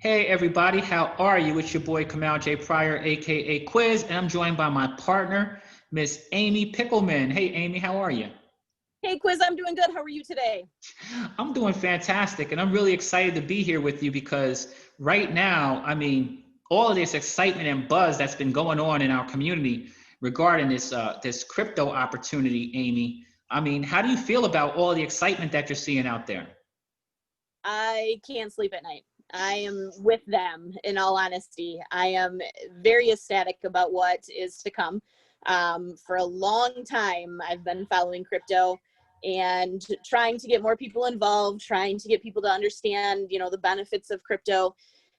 Hey everybody, how are you? It's your boy Kamal J. Pryor, aka Kwiz, and I'm joined by my partner, Miss Amie Pickelmann. Hey Amy, how are you? Hey, Quiz, I'm doing good. How are you today? I'm doing fantastic, and I'm really excited to be here with you because right now, all of this excitement and buzz that's been going on in our community regarding this crypto opportunity, Amy. How do you feel about all the excitement that you're seeing out there? I can't sleep at night. I am with them, in all honesty. I am very ecstatic about what is to come. For a long time, I've been following crypto and trying to get more people involved, trying to get people to understand, the benefits of crypto.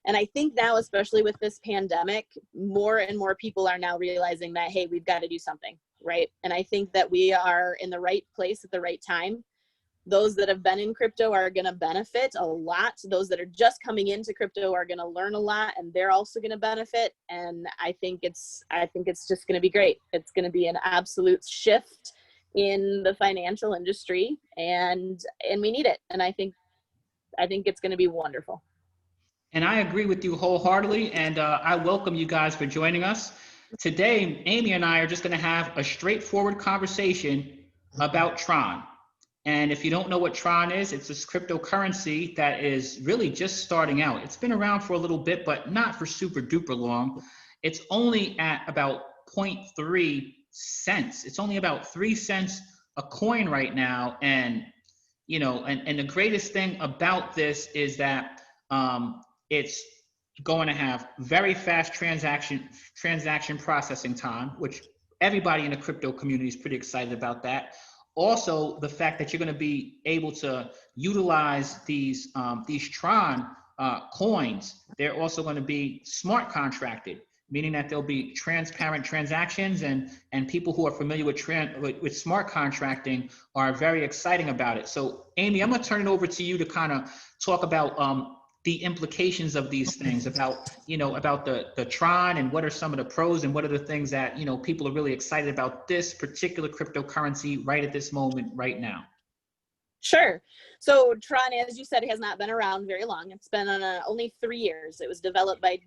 And I think now, especially with this pandemic, more and more people are now realizing that, hey, we've got to do something, right? And I think that we are in the right place at the right time. Those that have been in crypto are going to benefit a lot. Those that are just coming into crypto are going to learn a lot, and they're also going to benefit. And I think it's just going to be great. It's going to be an absolute shift in the financial industry, and we need it. And I think it's going to be wonderful. And I agree with you wholeheartedly, and I welcome you guys for joining us. Today, Amy and I are just going to have a straightforward conversation about Tron. And if you don't know what Tron is, it's this cryptocurrency that is really just starting out. It's been around for a little bit, but not for super duper long. It's only at about zero point 0.3 cents. It's only about 3 cents a coin right now. And, and the greatest thing about this is that it's going to have very fast transaction processing time, which everybody in the crypto community is pretty excited about that. Also, the fact that you're going to be able to utilize these Tron coins, they're also going to be smart contracted, meaning that there'll be transparent transactions, and people who are familiar with smart contracting are very exciting about it. So, Amy, I'm going to turn it over to you to kind of talk about the implications of these things, about the Tron, and what are some of the pros and what are the things that people are really excited about this particular cryptocurrency right at this moment right now. Sure. So Tron, as you said, has not been around very long. It's been on only 3 years. It was developed by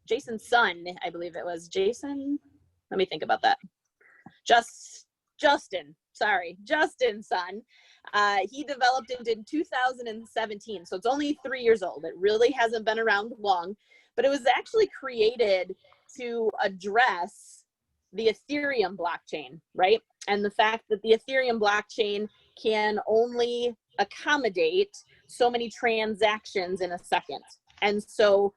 Jason's son, I believe it was. Jason, let me think about that. Justin's son. He developed it in 2017, so it's only 3 years old. It really hasn't been around long, but it was actually created to address the Ethereum blockchain, right? And the fact that the Ethereum blockchain can only accommodate so many transactions in a second. And so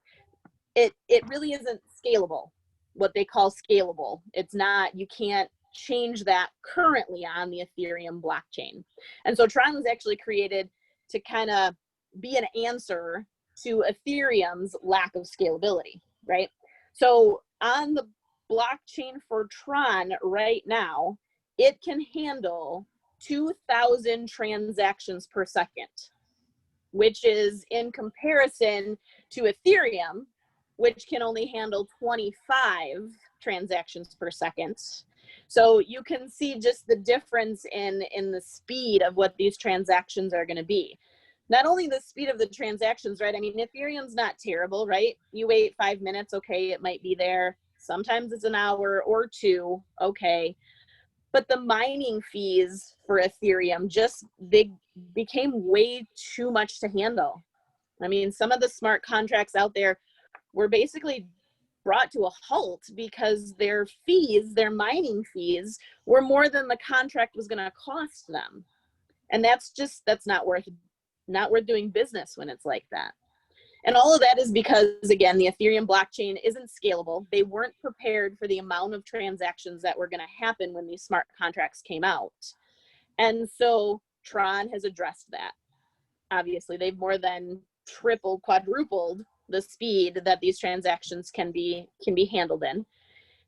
it really isn't scalable, what they call scalable. It's not, you can't change that currently on the Ethereum blockchain. And so Tron was actually created to kind of be an answer to Ethereum's lack of scalability, right? So on the blockchain for Tron right now, it can handle 2,000 transactions per second, which is in comparison to Ethereum, which can only handle 25 transactions per second. So you can see just the difference in the speed of what these transactions are going to be. Not only the speed of the transactions, right? I mean, Ethereum's not terrible, right? You wait 5 minutes, okay, it might be there. Sometimes it's an hour or two, okay. But the mining fees for Ethereum they became way too much to handle. I mean, some of the smart contracts out there were basically brought to a halt because their mining fees were more than the contract was going to cost them. And that's not worth doing business when it's like that. And all of that is because, again, the Ethereum blockchain isn't scalable. They weren't prepared for the amount of transactions that were going to happen when these smart contracts came out. And so Tron has addressed that. Obviously, they've more than quadrupled the speed that these transactions can be handled in.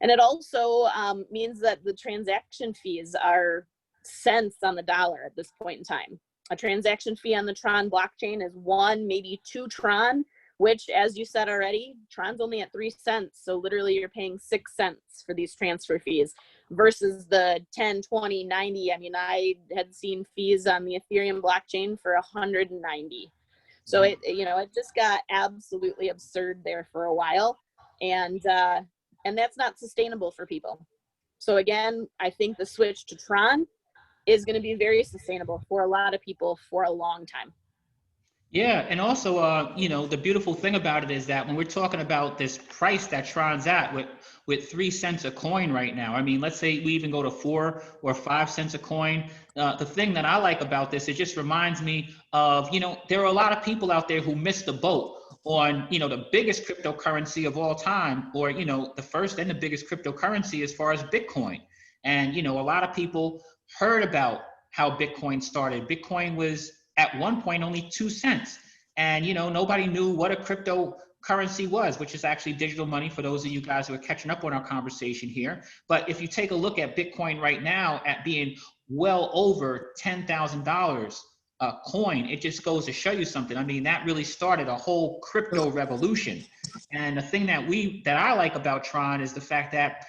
And it also means that the transaction fees are cents on the dollar at this point in time. A transaction fee on the Tron blockchain is 1, maybe 2 Tron, which, as you said already, Tron's only at 3 cents. So literally you're paying 6 cents for these transfer fees versus the 10, 20, 90. I mean, I had seen fees on the Ethereum blockchain for 190. So it just got absolutely absurd there for a while, and that's not sustainable for people. So again, I think the switch to Tron is going to be very sustainable for a lot of people for a long time. Yeah, and also, the beautiful thing about it is that when we're talking about this price that Tron's at with 3 cents a coin right now, I mean, let's say we even go to 4 or 5 cents a coin. The thing that I like about this, it just reminds me of, there are a lot of people out there who missed the boat on, the biggest cryptocurrency of all time, or, the first and the biggest cryptocurrency as far as Bitcoin. And, a lot of people heard about how Bitcoin started. Bitcoin was at one point only 2 cents. And, nobody knew what a cryptocurrency was, which is actually digital money for those of you guys who are catching up on our conversation here. But if you take a look at Bitcoin right now at being well over $10,000 a coin, it just goes to show you something. I mean, that really started a whole crypto revolution. And the thing that I like about Tron is the fact that,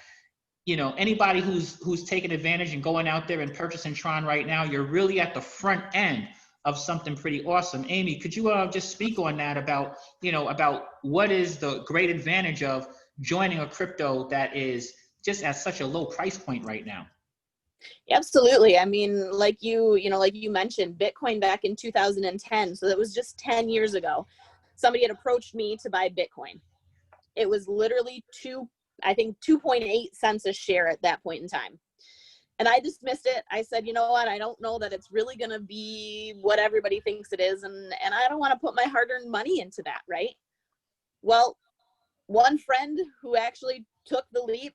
anybody who's taking advantage and going out there and purchasing Tron right now, you're really at the front end of something pretty awesome. Amy, could you just speak on that about what is the great advantage of joining a crypto that is just at such a low price point right now? Absolutely. I mean, like you mentioned, Bitcoin back in 2010. So that was just 10 years ago. Somebody had approached me to buy Bitcoin. It was literally 2.8 cents a share at that point in time. And I dismissed it. I said, you know what? I don't know that it's really going to be what everybody thinks it is. And I don't want to put my hard-earned money into that, right? Well, one friend who actually took the leap,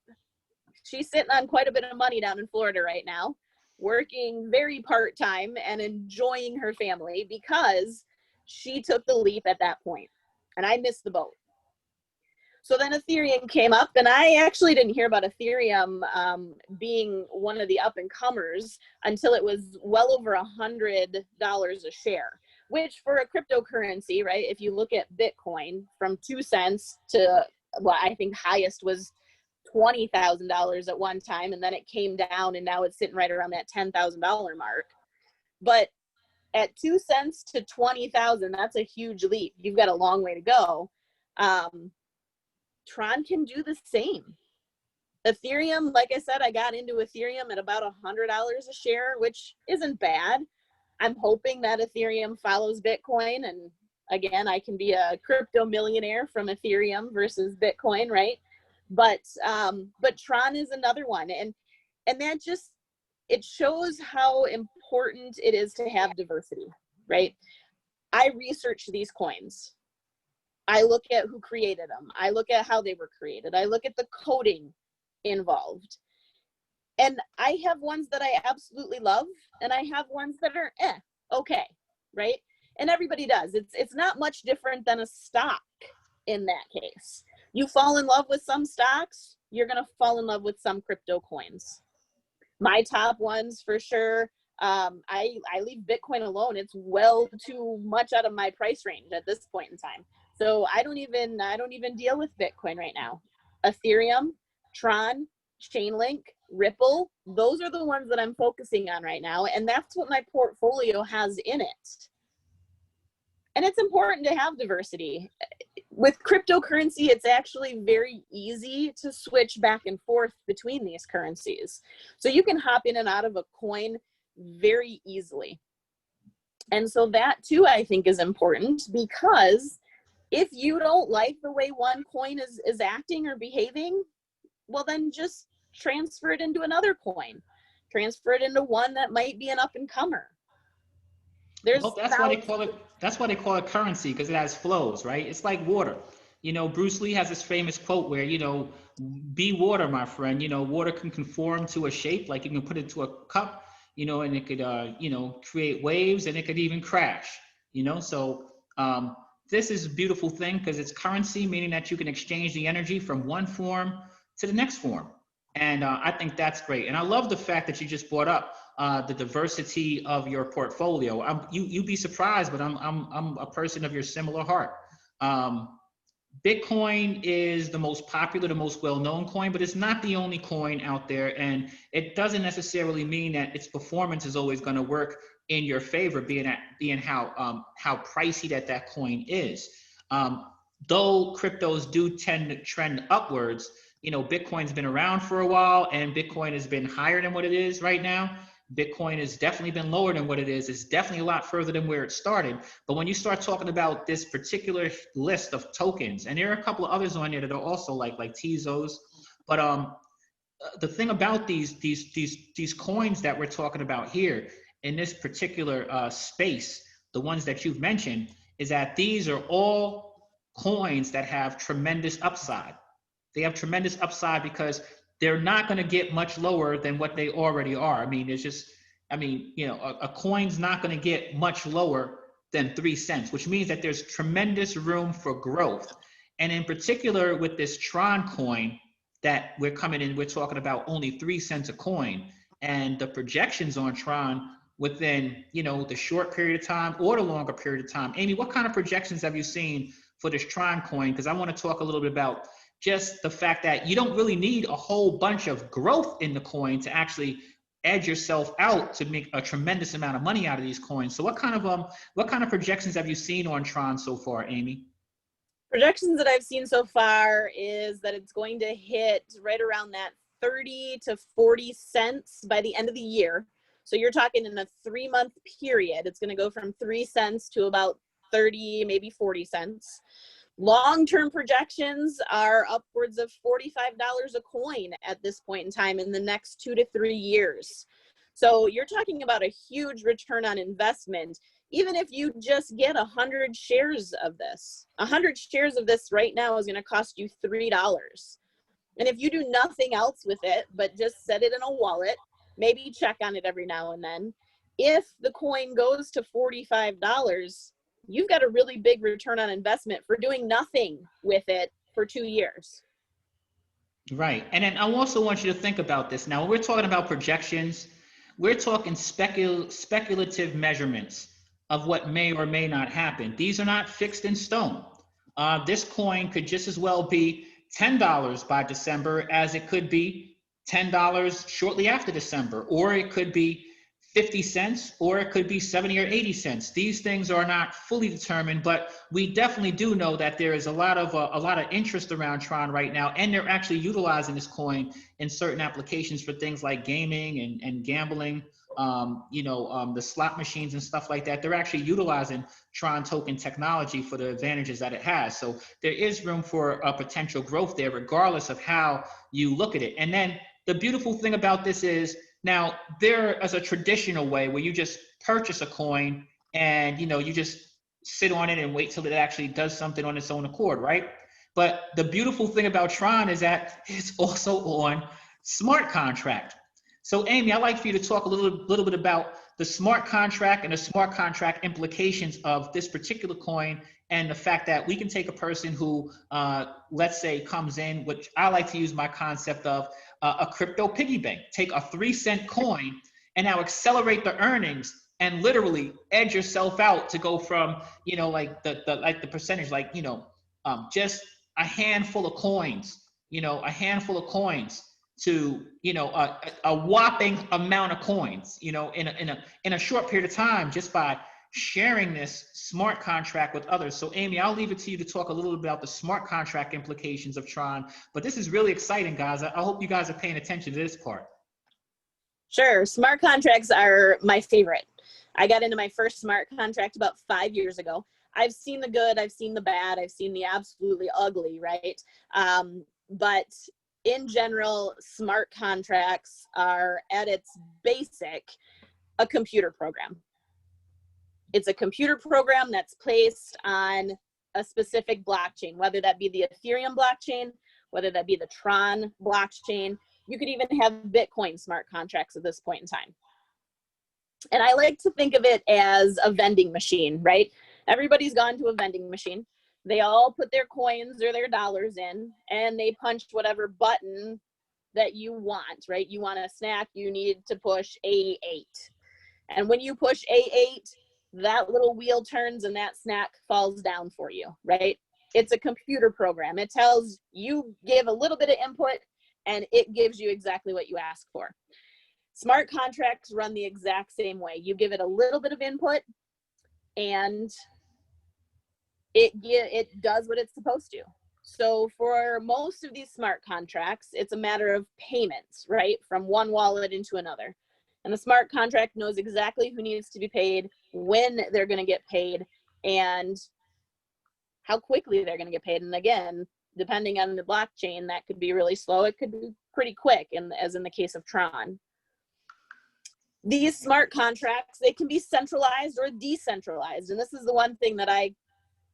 she's sitting on quite a bit of money down in Florida right now, working very part-time and enjoying her family because she took the leap at that point. And I missed the boat. So then Ethereum came up, and I actually didn't hear about Ethereum being one of the up-and-comers until it was well over $100 a share, which for a cryptocurrency, right, if you look at Bitcoin from 2 cents to what I think highest was $20,000 at one time, and then it came down, and now it's sitting right around that $10,000 mark. But at 2 cents to 20,000, that's a huge leap. You've got a long way to go. Tron can do the same. Ethereum, like I said, I got into Ethereum at about $100 a share, which isn't bad. I'm hoping that Ethereum follows Bitcoin, and again, I can be a crypto millionaire from Ethereum versus Bitcoin, right? But Tron is another one, and that just, it shows how important it is to have diversity, right? I research these coins. I look at who created them. I look at how they were created. I look at the coding involved. And I have ones that I absolutely love, and I have ones that are okay, right? And everybody does. It's not much different than a stock in that case. You fall in love with some stocks, you're going to fall in love with some crypto coins. My top ones for sure. I leave Bitcoin alone. It's well too much out of my price range at this point in time. So I don't even deal with Bitcoin right now. Ethereum, Tron, Chainlink, Ripple, those are the ones that I'm focusing on right now. And that's what my portfolio has in it. And it's important to have diversity. With cryptocurrency, it's actually very easy to switch back and forth between these currencies. So you can hop in and out of a coin very easily. And so that too, I think, is important, because if you don't like the way one coin is acting or behaving, well, then just transfer it into another coin. Transfer it into one that might be an up-and-comer. Well, that's why they call it currency, because it has flows, right? It's like water. Bruce Lee has this famous quote where, be water, my friend. Water can conform to a shape, like you can put it into a cup, and it could, create waves, and it could even crash, So this is a beautiful thing because it's currency, meaning that you can exchange the energy from one form to the next form. And I think that's great. And I love the fact that you just brought up the diversity of your portfolio. You'd be surprised, but I'm a person of your similar heart. Bitcoin is the most popular, the most well-known coin, but it's not the only coin out there. And it doesn't necessarily mean that its performance is always going to work in your favor, being how pricey that coin is. Though cryptos do tend to trend upwards, Bitcoin's been around for a while, and Bitcoin has been higher than what it is right now. Bitcoin has definitely been lower than what it is. It's definitely a lot further than where it started. But when you start talking about this particular list of tokens, and there are a couple of others on there that are also like Tezos, but the thing about these coins that we're talking about here in this particular space, the ones that you've mentioned, is that these are all coins that have tremendous upside. They have tremendous upside because they're not going to get much lower than what they already are. I mean, a coin's not going to get much lower than 3 cents, which means that there's tremendous room for growth. And in particular with this Tron coin that we're talking about only 3 cents a coin, and the projections on Tron within, the short period of time or the longer period of time. Amy, what kind of projections have you seen for this Tron coin? Because I want to talk a little bit about just the fact that you don't really need a whole bunch of growth in the coin to actually edge yourself out to make a tremendous amount of money out of these coins. So what kind of projections have you seen on Tron so far, Amy? Projections that I've seen so far is that it's going to hit right around that 30 to 40 cents by the end of the year. So you're talking in a 3-month period, it's going to go from 3 cents to about 30, maybe 40 cents. Long-term projections are upwards of $45 a coin at this point in time in the next 2 to 3 years. So you're talking about a huge return on investment, even if you just get 100 shares of this. 100 shares of this right now is going to cost you $3. And if you do nothing else with it, but just set it in a wallet, maybe check on it every now and then, if the coin goes to $45, you've got a really big return on investment for doing nothing with it for 2 years. Right. And then I also want you to think about this. Now, when we're talking about projections, we're talking speculative measurements of what may or may not happen. These are not fixed in stone. This coin could just as well be $10 by December as it could be $10 shortly after December, or it could be 50 cents, or it could be 70 or 80 cents. These things are not fully determined, but we definitely do know that there is a lot of interest around Tron right now, and they're actually utilizing this coin in certain applications for things like gaming and gambling. The slot machines and stuff like that. They're actually utilizing Tron token technology for the advantages that it has. So there is room for a potential growth there, regardless of how you look at it. And then the beautiful thing about this is, now, there is a traditional way where you just purchase a coin and, you just sit on it and wait till it actually does something on its own accord, right? But the beautiful thing about Tron is that it's also on smart contract. So, Amy, I'd like for you to talk a little bit about the smart contract and the smart contract implications of this particular coin, and the fact that we can take a person who, let's say, comes in, which I like to use my concept of a crypto piggy bank. Take a 3-cent coin and now accelerate the earnings and literally edge yourself out to go from, the percentage, just a handful of coins, to a whopping amount of coins, in a short period of time, just by sharing this smart contract with others. So Amy, I'll leave it to you to talk a little bit about the smart contract implications of Tron, but this is really exciting, guys. I hope you guys are paying attention to this part. Sure. Smart contracts are my favorite. I got into my first smart contract about 5 years ago. I've seen the good, I've seen the bad, I've seen the absolutely ugly, right? But in general, smart contracts are at its basic a computer program. It's a computer program that's placed on a specific blockchain, whether that be the Ethereum blockchain, whether that be the Tron blockchain. You could even have Bitcoin smart contracts at this point in time. And I like to think of it as a vending machine, right? Everybody's gone to a vending machine. They all put their coins or their dollars in, and they punch whatever button that you want, right? You want a snack, you need to push A8. And when you push A8, that little wheel turns and that snack falls down for you, right? It's a computer program. It tells you, give a little bit of input and it gives you exactly what you ask for. Smart contracts run the exact same way. You give it a little bit of input and it does what it's supposed to. So for most of these smart contracts, it's a matter of payments, right? From one wallet into another. And the smart contract knows exactly who needs to be paid, when they're going to get paid, and how quickly they're going to get paid. And again, depending on the blockchain, that could be really slow. It could be pretty quick, as in the case of Tron. These smart contracts, they can be centralized or decentralized. And this is the one thing that I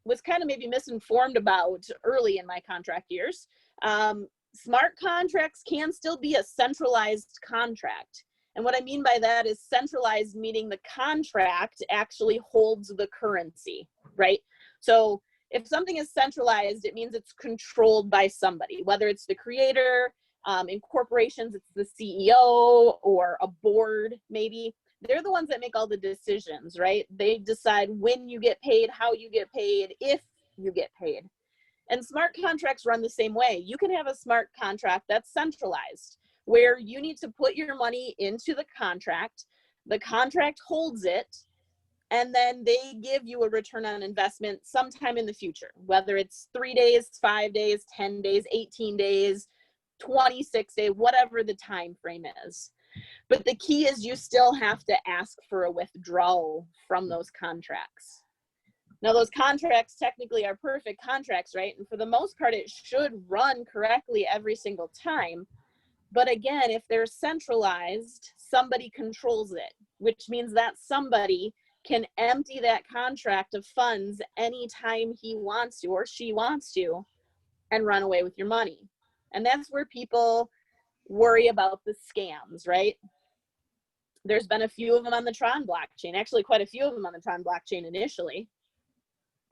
was kind of maybe misinformed about early in my contract years. Smart contracts can still be a centralized contract. And what I mean by that is centralized, meaning the contract actually holds the currency, right? So if something is centralized, it means it's controlled by somebody, whether it's the creator, in corporations, it's the CEO or a board, maybe. They're the ones that make all the decisions, right? They decide when you get paid, how you get paid, if you get paid. And smart contracts run the same way. You can have a smart contract that's centralized, where you need to put your money into the contract holds it, and then they give you a return on investment sometime in the future, whether it's 3 days, 5 days, 10 days, 18 days, 26 days, whatever the time frame is. But the key is you still have to ask for a withdrawal from those contracts. Now, those contracts technically are perfect contracts, right? And for the most part, it should run correctly every single time. But again, if they're centralized, somebody controls it, which means that somebody can empty that contract of funds anytime he wants to or she wants to and run away with your money. And that's where people worry about the scams, right? There's been a few of them on the Tron blockchain, actually quite a few of them on the Tron blockchain initially.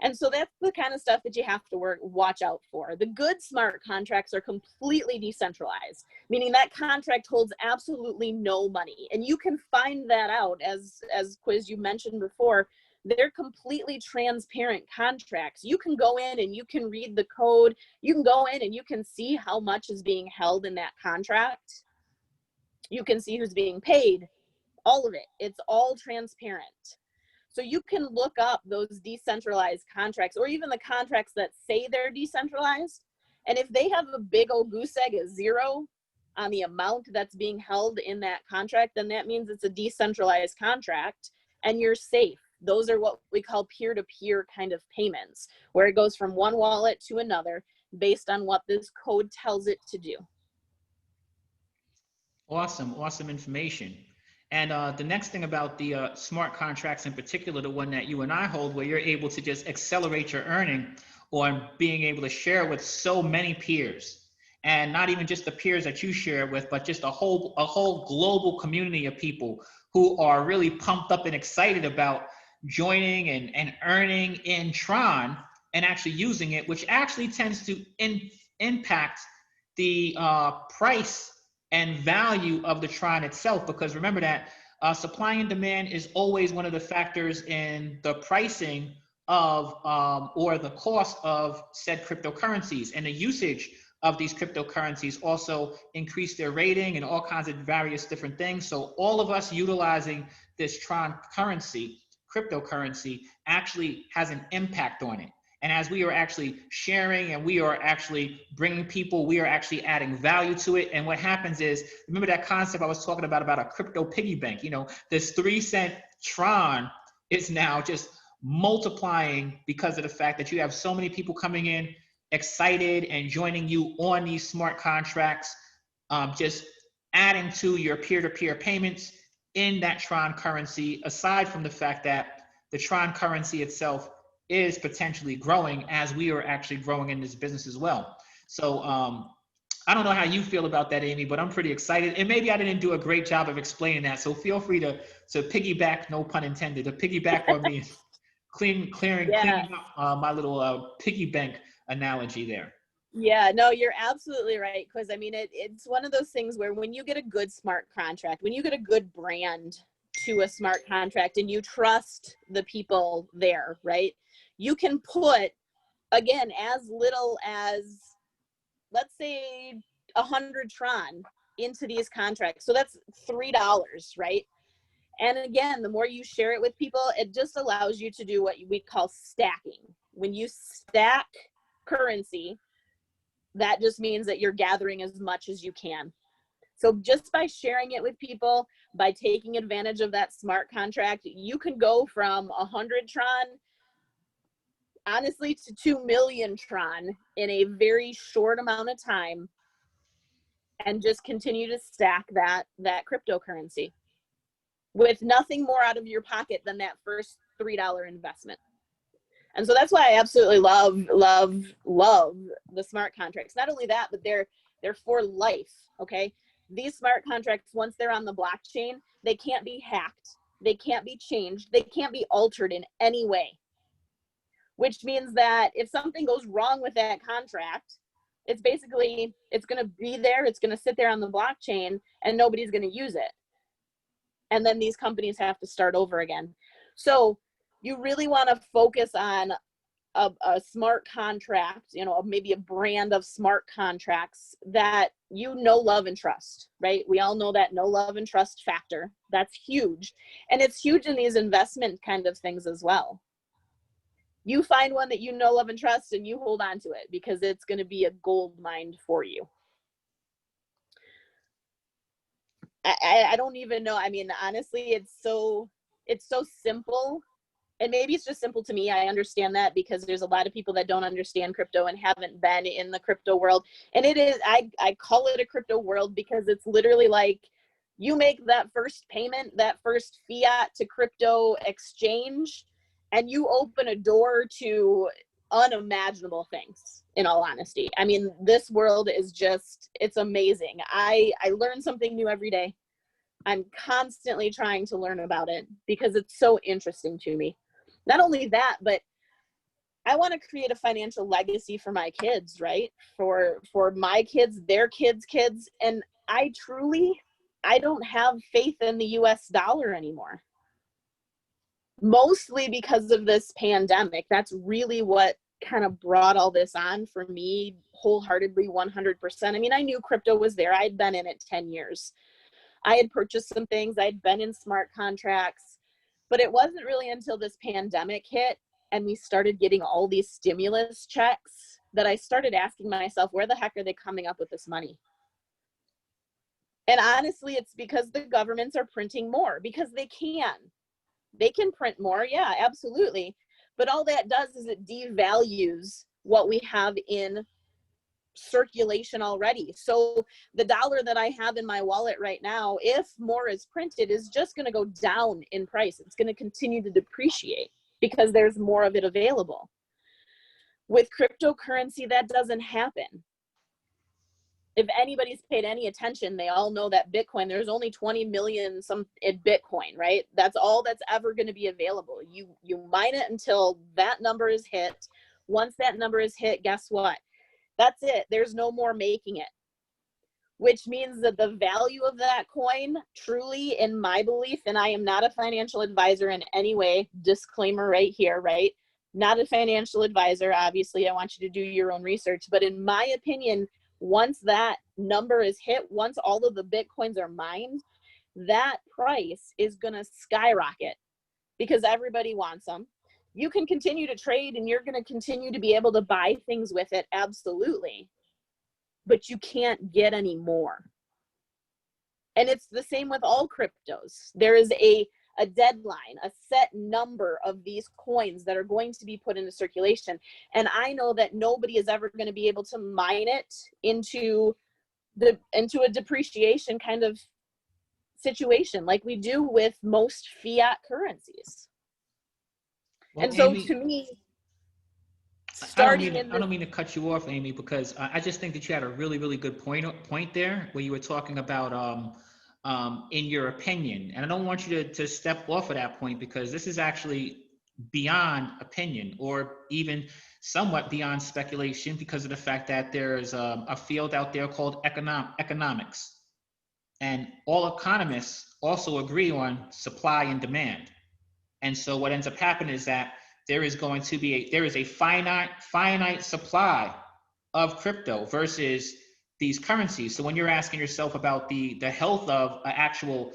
And so that's the kind of stuff that you have to watch out for. The good smart contracts are completely decentralized, meaning that contract holds absolutely no money. And you can find that out, as Kwiz, you mentioned before. They're completely transparent contracts. You can go in and you can read the code. You can go in and you can see how much is being held in that contract. You can see who's being paid, all of it. It's all transparent. So you can look up those decentralized contracts, or even the contracts that say they're decentralized. And if they have a big old goose egg at 0 on the amount that's being held in that contract, then that means it's a decentralized contract and you're safe. Those are what we call peer-to-peer kind of payments, where it goes from one wallet to another based on what this code tells it to do. Awesome information. And the next thing about the smart contracts, in particular, the one that you and I hold, where you're able to just accelerate your earning on being able to share with so many peers, and not even just the peers that you share with, but just a whole global community of people who are really pumped up and excited about joining and earning in Tron and actually using it, which actually tends to impact the price and value of the Tron itself, because remember that supply and demand is always one of the factors in the pricing of or the cost of said cryptocurrencies, and the usage of these cryptocurrencies also increase their rating and all kinds of various different things. So all of us utilizing this Tron currency, cryptocurrency, actually has an impact on it. And as we are actually sharing and we are actually bringing people, we are actually adding value to it. And what happens is, remember that concept I was talking about a crypto piggy bank? You know, this 3-cent Tron is now just multiplying because of the fact that you have so many people coming in, excited and joining you on these smart contracts, just adding to your peer-to-peer payments in that Tron currency, aside from the fact that the Tron currency itself is potentially growing as we are actually growing in this business as well. So I don't know how you feel about that, Amy, but I'm pretty excited. And maybe I didn't do a great job of explaining that. So feel free to piggyback, no pun intended, to piggyback on me, clearing up my little piggy bank analogy there. Yeah, no, you're absolutely right. Because I mean, it's one of those things where when you get a good smart contract, when you get a good brand to a smart contract and you trust the people there, right? You can put, again, as little as, let's say, 100 Tron into these contracts. So that's $3, right? And again, the more you share it with people, it just allows you to do what we call stacking. When you stack currency, that just means that you're gathering as much as you can. So just by sharing it with people, by taking advantage of that smart contract, you can go from 100 Tron, honestly, to 2 million Tron in a very short amount of time, and just continue to stack that cryptocurrency with nothing more out of your pocket than that first $3 investment. And so that's why I absolutely love the smart contracts. Not only that, but they're for life, okay? These smart contracts, once they're on the blockchain, they can't be hacked, they can't be changed, they can't be altered in any way. Which means that if something goes wrong with that contract, it's going to be there, it's going to sit there on the blockchain, and nobody's going to use it. And then these companies have to start over again. So you really want to focus on a smart contract, maybe a brand of smart contracts that love and trust, right? We all know that know, love, and trust factor. That's huge. And it's huge in these investment kind of things as well. You find one that love, and trust, and you hold on to it because it's going to be a gold mine for you. I don't even know. I mean, honestly, it's so simple. And maybe it's just simple to me. I understand that because there's a lot of people that don't understand crypto and haven't been in the crypto world. And it is, I call it a crypto world because it's literally like you make that first payment, that first fiat to crypto exchange, and you open a door to unimaginable things, in all honesty. I mean, this world is just, it's amazing. I learn something new every day. I'm constantly trying to learn about it because it's so interesting to me. Not only that, but I want to create a financial legacy for my kids, right? For my kids, their kids' kids. And I don't have faith in the US dollar anymore. Mostly because of this pandemic. That's really what kind of brought all this on for me wholeheartedly, 100%. I mean, I knew crypto was there. I'd been in it 10 years. I had purchased some things. I'd been in smart contracts, but it wasn't really until this pandemic hit and we started getting all these stimulus checks that I started asking myself, where the heck are they coming up with this money? And honestly, it's because the governments are printing more because they can. They can print more, yeah, absolutely. But all that does is it devalues what we have in circulation already. So the dollar that I have in my wallet right now, if more is printed, is just going to go down in price. It's going to continue to depreciate because there's more of it available. With cryptocurrency, that doesn't happen. If anybody's paid any attention, they all know that Bitcoin, there's only 20 million some in Bitcoin, right? That's all that's ever going to be available. You mine it until that number is hit. Once that number is hit, guess what? That's it. There's no more making it, which means that the value of that coin, truly, in my belief, and I am not a financial advisor in any way, disclaimer right here, right? Not a financial advisor. Obviously, I want you to do your own research. But in my opinion, once that number is hit, once all of the Bitcoins are mined, that price is going to skyrocket because everybody wants them. You can continue to trade and you're going to continue to be able to buy things with it. Absolutely. But you can't get any more. And it's the same with all cryptos. There is a deadline, a set number of these coins that are going to be put into circulation. And I know that nobody is ever going to be able to mine it into a depreciation kind of situation like we do with most fiat currencies. Well, and so Amie, to me, I don't mean to cut you off, Amie, because I just think that you had a really, really good point there where you were talking about in your opinion. And I don't want you to step off of that point because this is actually beyond opinion or even somewhat beyond speculation because of the fact that there's a field out there called economics. And all economists also agree on supply and demand. And so what ends up happening is that there is a finite supply of crypto versus these currencies. So when you're asking yourself about the health of an actual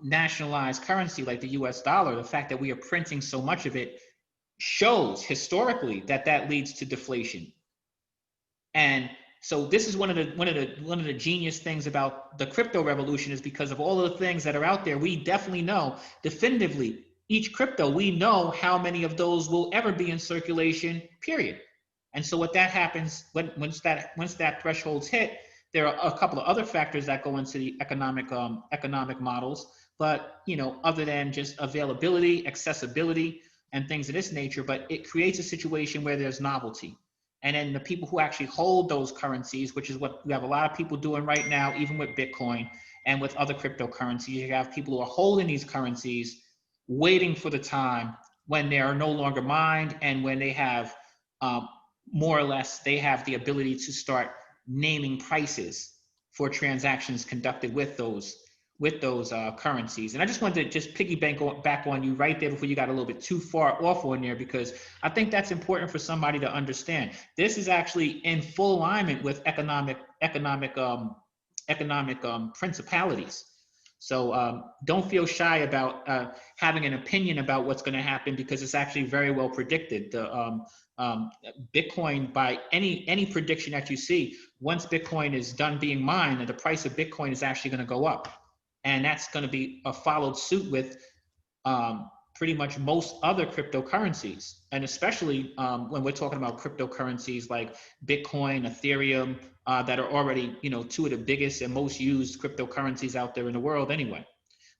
nationalized currency like the US dollar, the fact that we are printing so much of it shows historically that that leads to deflation. And so this is one of the genius things about the crypto revolution, is because of all of the things that are out there, we definitely know definitively each crypto, we know how many of those will ever be in circulation, period. And so what that happens once that threshold's hit, there are a couple of other factors that go into the economic models, but other than just availability, accessibility, and things of this nature, but it creates a situation where there's novelty. And then the people who actually hold those currencies, which is what we have a lot of people doing right now, even with Bitcoin and with other cryptocurrencies, you have people who are holding these currencies, waiting for the time when they are no longer mined, and when they have more or less, they have the ability to start naming prices for transactions conducted with those currencies. And I just wanted to just piggyback back on you right there before you got a little bit too far off on there, because I think that's important for somebody to understand. This is actually in full alignment with economic principalities. So don't feel shy about having an opinion about what's going to happen, because it's actually very well predicted. The Bitcoin, by any prediction that you see, once Bitcoin is done being mined, the price of Bitcoin is actually going to go up. And that's going to be followed suit with pretty much most other cryptocurrencies. And especially when we're talking about cryptocurrencies like Bitcoin, Ethereum, that are already, two of the biggest and most used cryptocurrencies out there in the world anyway.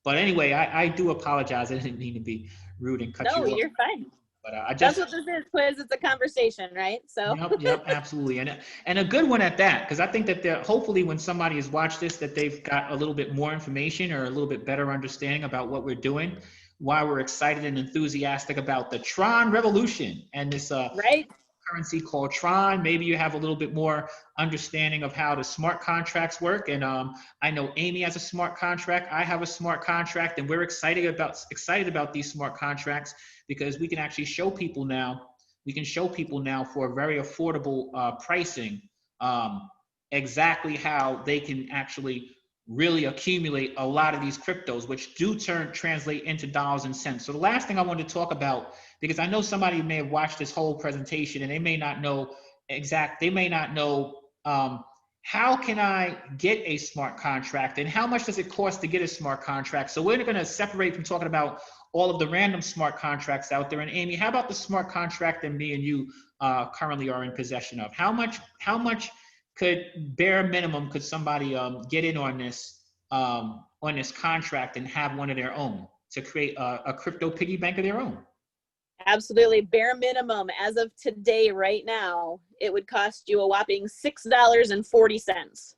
But anyway, I do apologize. I didn't mean to be rude and cut you off. No, you're fine. But that's what this is, Kwiz. It's a conversation, right? So Yep, absolutely, and a good one at that, because I think that hopefully when somebody has watched this, that they've got a little bit more information or a little bit better understanding about what we're doing, why we're excited and enthusiastic about the Tron revolution and this right. currency called Tron. Maybe you have a little bit more understanding of how the smart contracts work. And I know Amy has a smart contract. I have a smart contract, and we're excited about these smart contracts, because we can actually show people now. We can show people now for a very affordable pricing exactly how they can actually really accumulate a lot of these cryptos, which do translate into dollars and cents. So the last thing I wanted to talk about, because I know somebody may have watched this whole presentation and they may not know how can I get a smart contract and how much does it cost to get a smart contract. So we're going to separate from talking about all of the random smart contracts out there. And Amy, how about the smart contract that me and you currently are in possession of? How much could bare minimum could somebody get in on this contract and have one of their own to create a crypto piggy bank of their own? Absolutely. Bare minimum as of today, right now, it would cost you a whopping $6.40.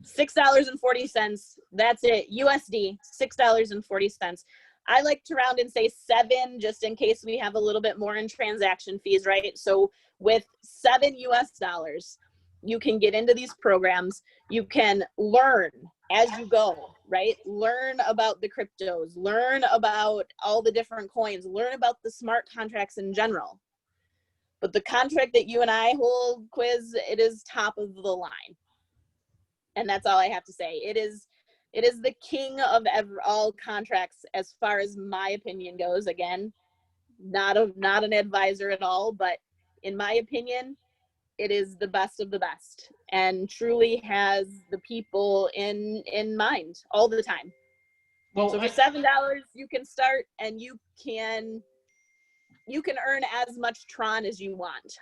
$6.40. That's it. USD, $6.40. I like to round and say $7, just in case we have a little bit more in transaction fees, right? So with $7 US, you can get into these programs. You can learn as you go, right? Learn about the cryptos, learn about all the different coins, learn about the smart contracts in general. But the contract that you and I hold, Kwiz, it is top of the line. And that's all I have to say. It is the king of all contracts, as far as my opinion goes. Again, not an advisor at all, but in my opinion, it is the best of the best, and truly has the people in mind all the time. Well, so for $7, you can start, and you can earn as much Tron as you want.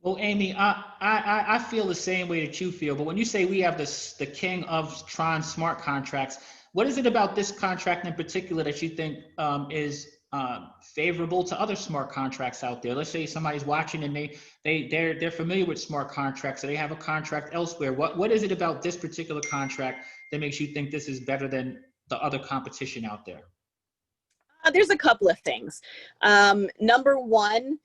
Well, Amy, I feel the same way that you feel, but when you say we have the king of Tron smart contracts, what is it about this contract in particular that you think is favorable to other smart contracts out there? Let's say somebody's watching and they're familiar with smart contracts, so they have a contract elsewhere. What is it about this particular contract that makes you think this is better than the other competition out there? There's a couple of things. Number one,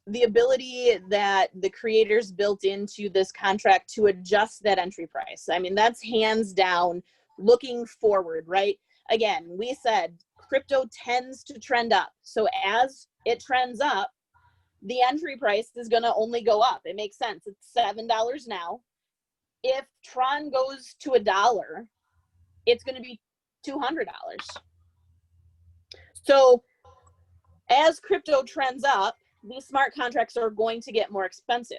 the ability that the creators built into this contract to adjust that entry price. I mean, that's hands down looking forward, right? Again, we said crypto tends to trend up. So as it trends up, the entry price is going to only go up. It makes sense. It's $7 now. If Tron goes to $1, it's going to be $200. So as crypto trends up, these smart contracts are going to get more expensive.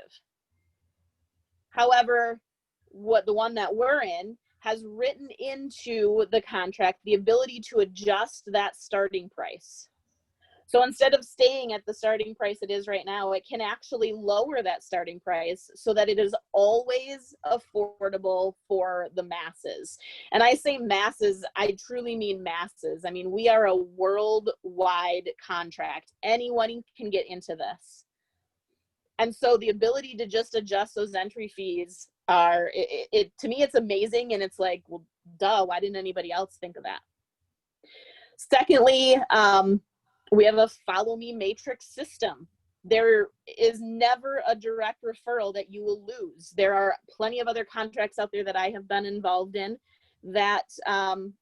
However, the one that we're in has written into the contract the ability to adjust that starting price. So instead of staying at the starting price it is right now, it can actually lower that starting price so that it is always affordable for the masses. And I say masses, I truly mean masses. I mean, we are a worldwide contract. Anyone can get into this. And so the ability to just adjust those entry fees to me, it's amazing. And it's like, well, duh, why didn't anybody else think of that? Secondly, we have a follow me matrix system. There is never a direct referral that you will lose. There are plenty of other contracts out there that I have been involved in that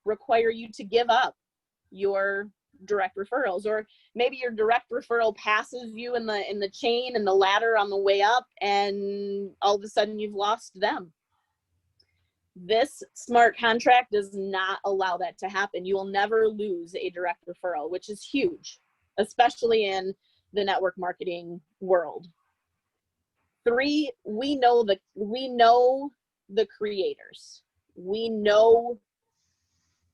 require you to give up your direct referrals, or maybe your direct referral passes you in the chain and the ladder on the way up, and all of a sudden you've lost them. This smart contract does not allow that to happen. You will never lose a direct referral, which is huge, especially in the network marketing world. 3, we know the creators. We know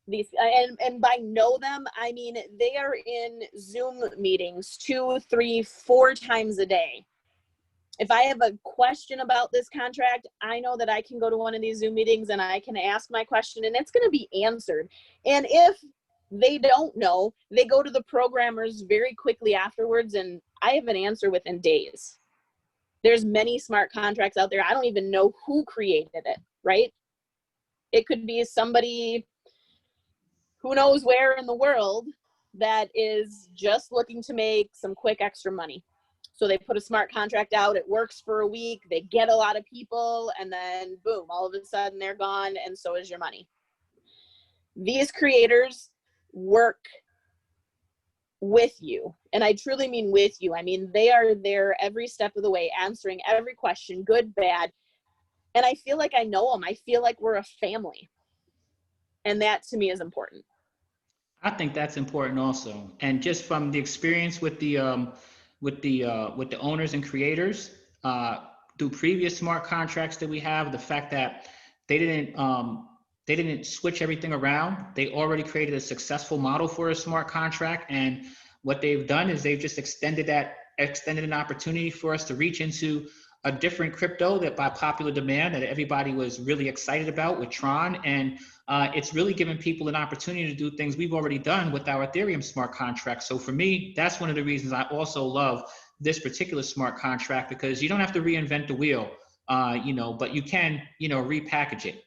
these, and by know them, I mean they are in Zoom meetings 2, 3, 4 times a day. If I have a question about this contract, I know that I can go to one of these Zoom meetings and I can ask my question and it's going to be answered. And if they don't know, they go to the programmers very quickly afterwards, and I have an answer within days. There's many smart contracts out there. I don't even know who created it, right? It could be somebody who knows where in the world that is just looking to make some quick extra money. So they put a smart contract out, it works for a week, they get a lot of people, and then boom, all of a sudden they're gone, and so is your money. These creators work with you, and I truly mean with you. I mean, they are there every step of the way, answering every question, good, bad, and I feel like I know them. I feel like we're a family, and that to me is important. I think that's important also, and just from the experience with the owners and creators through previous smart contracts that we have, the fact that they didn't switch everything around. They already created a successful model for a smart contract, and what they've done is they've just extended an opportunity for us to reach into a different crypto that by popular demand that everybody was really excited about with Tron. And it's really given people an opportunity to do things we've already done with our Ethereum smart contract. So for me, that's one of the reasons I also love this particular smart contract, because you don't have to reinvent the wheel, but you can, repackage it.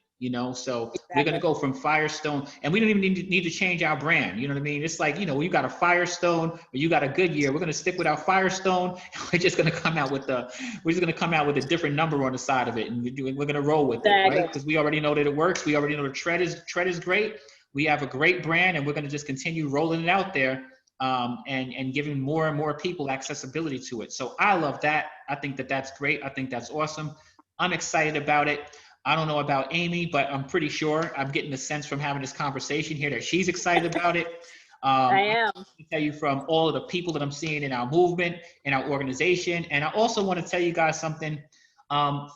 So Exactly. We're going to go from Firestone, and we don't even need to change our brand. You know what I mean? It's like, you got a Firestone or you got a Goodyear. We're going to stick with our Firestone. We're just going to come out with a different number on the side of it, and we're going to roll with it, right? Because we already know that it works. We already know the tread is great. We have a great brand, and we're going to just continue rolling it out there, and giving more and more people accessibility to it. So I love that. I think that's great. I think that's awesome. I'm excited about it. I don't know about Amy, but I'm pretty sure I'm getting the sense from having this conversation here that she's excited about it. I am. I can tell you from all of the people that I'm seeing in our movement, in our organization. And I also want to tell you guys something.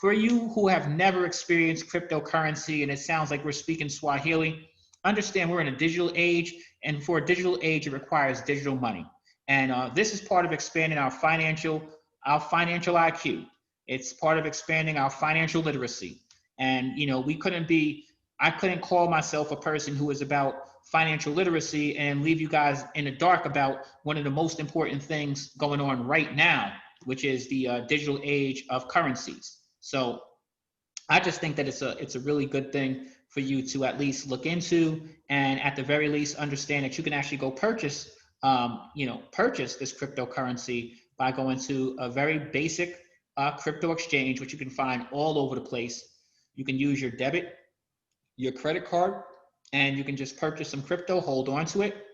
For you who have never experienced cryptocurrency, and it sounds like we're speaking Swahili, understand we're in a digital age, and for a digital age, it requires digital money. And this is part of expanding our financial IQ. It's part of expanding our financial literacy. And, I couldn't call myself a person who is about financial literacy and leave you guys in the dark about one of the most important things going on right now, which is the digital age of currencies. So I just think that it's a really good thing for you to at least look into, and at the very least understand that you can actually go purchase this cryptocurrency by going to a very basic crypto exchange, which you can find all over the place. You can use your debit, your credit card, and you can just purchase some crypto, hold on to it.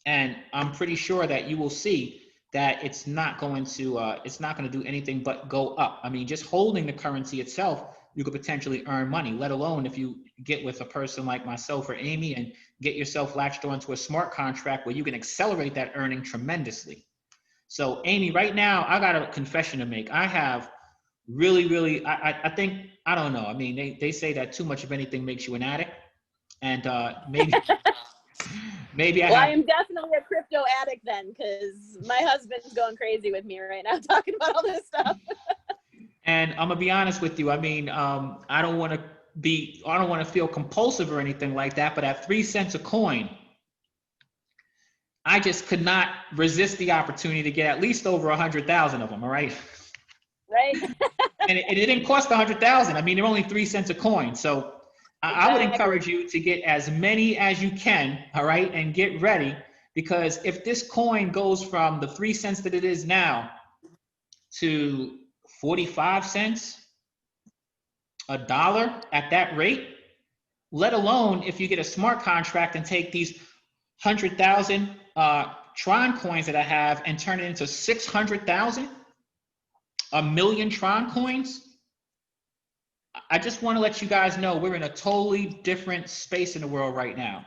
And I'm pretty sure that you will see that it's not going to do anything but go up. I mean, just holding the currency itself, you could potentially earn money, let alone if you get with a person like myself or Amy and get yourself latched onto a smart contract where you can accelerate that earning tremendously. So Amy, right now, I got a confession to make. I have really, I think, I don't know. I mean, they say that too much of anything makes you an addict. And maybe Well, I am definitely a crypto addict then, because my husband's going crazy with me right now talking about all this stuff. And I'm gonna be honest with you. I mean, I don't want to feel compulsive or anything like that. But at 3 cents a coin, I just could not resist the opportunity to get at least over 100,000 of them. All right. Right. And it didn't cost 100,000. I mean, they're only 3 cents a coin. So I would encourage you to get as many as you can. All right, and get ready, because if this coin goes from the 3 cents that it is now to 45 cents, $1 at that rate, let alone if you get a smart contract and take these 100,000 Tron coins that I have and turn it into 600,000, a million Tron coins. I just want to let you guys know we're in a totally different space in the world right now.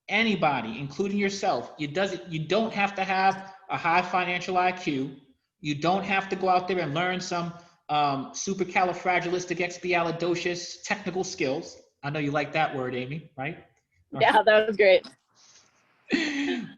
Anybody, including yourself, you don't have to have a high financial IQ. You don't have to go out there and learn some supercalifragilisticexpialidocious technical skills. I know you like that word, Amy, right? Yeah, that was great.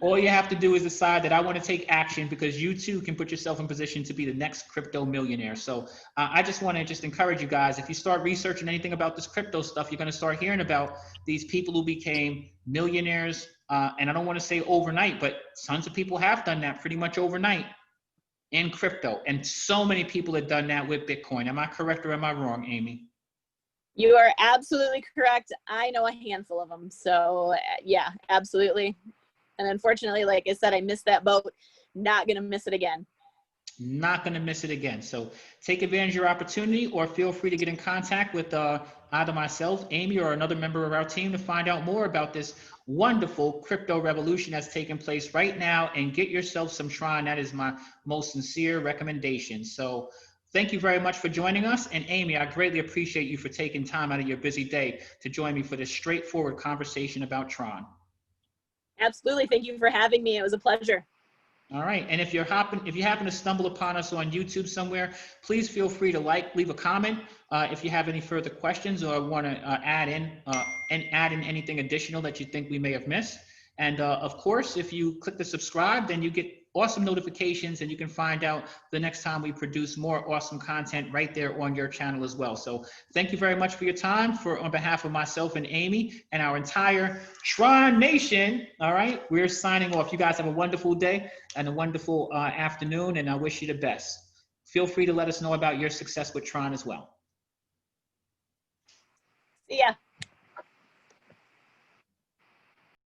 All you have to do is decide that I want to take action, because you too can put yourself in position to be the next crypto millionaire. So I just want to encourage you guys, if you start researching anything about this crypto stuff, you're going to start hearing about these people who became millionaires. And I don't want to say overnight, but tons of people have done that pretty much overnight in crypto. And so many people have done that with Bitcoin. Am I correct or am I wrong, Amy? You are absolutely correct. I know a handful of them. So yeah, absolutely. And unfortunately, like I said, I missed that boat. Not going to miss it again. Not going to miss it again. So take advantage of your opportunity, or feel free to get in contact with either myself, Amy, or another member of our team to find out more about this wonderful crypto revolution that's taking place right now, and get yourself some Tron. That is my most sincere recommendation. So thank you very much for joining us. And Amy, I greatly appreciate you for taking time out of your busy day to join me for this straightforward conversation about Tron. Absolutely. Thank you for having me. It was a pleasure. All right. And if you happen to stumble upon us on YouTube somewhere, please feel free to leave a comment if you have any further questions or want to add in anything additional that you think we may have missed. And of course, if you click the subscribe, then you get awesome notifications, and you can find out the next time we produce more awesome content right there on your channel as well. So thank you very much for your time. On behalf of myself and Amy and our entire Tron Nation, all right, we're signing off. You guys have a wonderful day and a wonderful afternoon, and I wish you the best. Feel free to let us know about your success with Tron as well. See ya.